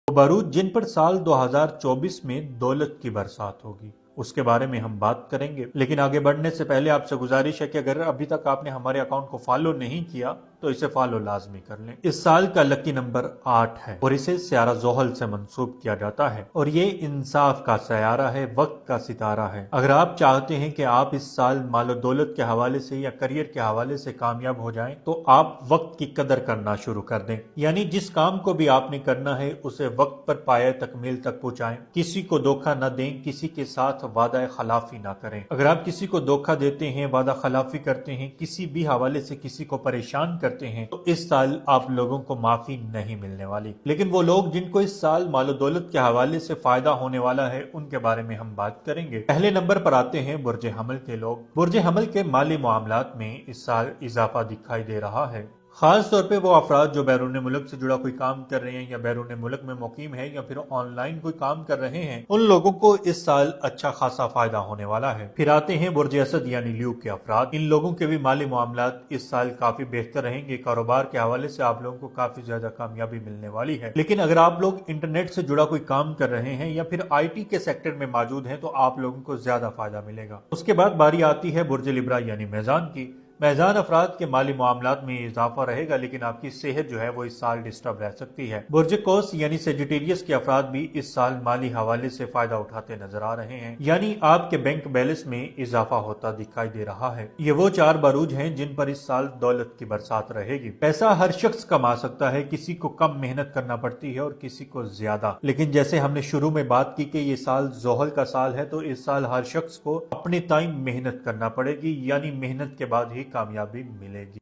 वो बारूद जिन पर साल 2024 में दौलत की बरसात होगी, उसके बारे में हम बात करेंगे। लेकिन आगे बढ़ने से पहले आपसे गुजारिश है कि अगर अभी तक आपने हमारे अकाउंट को फॉलो नहीं किया तो इसे फॉलो लाजमी कर लें। इस साल का लकी नंबर 8 है और इसे सियारा जोहल से मंसूब किया जाता है और ये इंसाफ का सयारा है, वक्त का सितारा है। अगर आप चाहते हैं कि आप इस साल मालो दौलत के हवाले से या करियर के हवाले से कामयाब हो जाएं, तो आप वक्त की कदर करना शुरू कर दें। यानी जिस काम को भी आपने करना है उसे वक्त पर पाया तकमील तक पहुंचाएं। किसी को धोखा न दें, किसी के साथ वादा खिलाफी ना करें। अगर आप किसी को धोखा देते हैं, वादा खिलाफी करते हैं, किसी भी हवाले से किसी को परेशान करते हैं, तो इस साल आप लोगों को माफी नहीं मिलने वाली। लेकिन वो लोग जिनको इस साल मालो दौलत के हवाले से फायदा होने वाला है, उनके बारे में हम बात करेंगे। पहले नंबर पर आते हैं बुर्ज हमल के लोग। बुर्ज हमल के माली मामलात में इस साल इजाफा दिखाई दे रहा है। खास तौर पे वो अफराद जो बैरून मुल्क से जुड़ा कोई काम कर रहे हैं या बैरून मुल्क में मुकीम है या फिर ऑनलाइन कोई काम कर रहे हैं, उन लोगों को इस साल अच्छा खासा फायदा होने वाला है। फिर आते हैं बुर्ज असद यानी ल्यूक के अफराद। इन लोगों के भी माली मामलात इस साल काफी बेहतर रहेंगे। कारोबार के हवाले से आप लोगों को काफी ज्यादा कामयाबी मिलने वाली है। लेकिन अगर आप लोग इंटरनेट से जुड़ा कोई काम कर रहे हैं या फिर IT के सेक्टर में मौजूद हैं, तो आप लोगों को ज्यादा फायदा मिलेगा। उसके बाद बारी आती है बुर्ज लिब्रा यानी मेज़ान की। मेज़ान अफराद के माली मामलात में इजाफा रहेगा, लेकिन आपकी सेहत जो है वो इस साल डिस्टर्ब रह सकती है। बुर्ज कौस यानी सेजिटेरियस के अफराद भी इस साल माली हवाले से फायदा उठाते नजर आ रहे हैं, यानी आपके बैंक बैलेंस में इजाफा होता दिखाई दे रहा है। ये वो 4 बारूज हैं जिन पर इस साल दौलत की बरसात रहेगी। पैसा हर शख्स कमा सकता है, किसी को कम मेहनत करना पड़ती है और किसी को ज्यादा। लेकिन जैसे हमने शुरू में बात की कि ये साल जोहल का साल है, तो इस साल हर शख्स को अपने टाइम मेहनत करना पड़ेगी, यानी मेहनत के बाद ही कामयाबी मिलेगी।